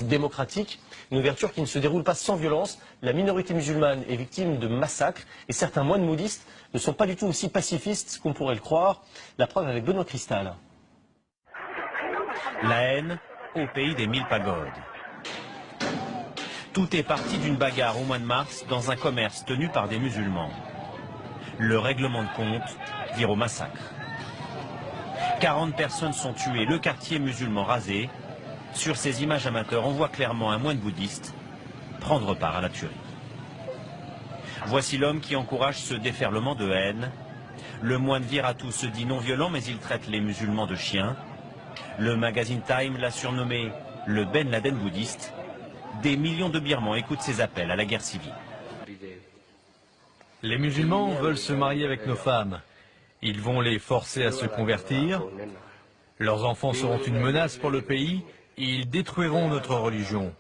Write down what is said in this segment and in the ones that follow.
démocratique, une ouverture qui ne se déroule pas sans violence. La minorité musulmane est victime de massacres et certains moines bouddhistes ne sont pas du tout aussi pacifistes qu'on pourrait le croire. La preuve avec Benoît Cristal. La haine au pays des 1000 pagodes. Tout est parti d'une bagarre au mois de mars dans un commerce tenu par des musulmans. Le règlement de compte vire au massacre. 40 personnes sont tuées, le quartier musulman rasé. Sur ces images amateurs, on voit clairement un moine bouddhiste prendre part à la tuerie. Voici l'homme qui encourage ce déferlement de haine. Le moine Viratu se dit non violent, mais il traite les musulmans de chiens. Le magazine Time l'a surnommé le Ben Laden bouddhiste. Des millions de Birmans écoutent ses appels à la guerre civile. Les musulmans veulent se marier avec nos femmes. Ils vont les forcer à se convertir. Leurs enfants seront une menace pour le pays. Ils détruiront notre religion.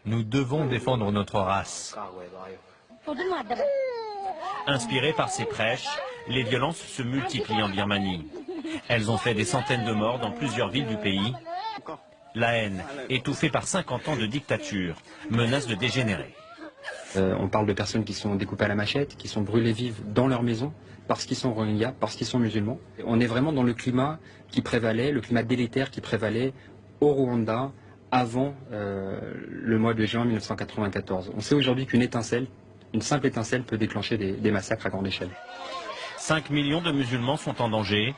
Nous devons défendre notre race. Inspirées par ces prêches, les violences se multiplient en Birmanie. Elles ont fait des centaines de morts dans plusieurs villes du pays. La haine, étouffée par 50 ans de dictature, menace de dégénérer. On parle de personnes qui sont découpées à la machette, qui sont brûlées vives dans leur maison, parce qu'ils sont Rohingyas, parce qu'ils sont musulmans. On est vraiment dans le climat qui prévalait, le climat délétère qui prévalait au Rwanda avant le mois de juin 1994. On sait aujourd'hui qu'une étincelle, une simple étincelle peut déclencher des massacres à grande échelle. 5 millions de musulmans sont en danger.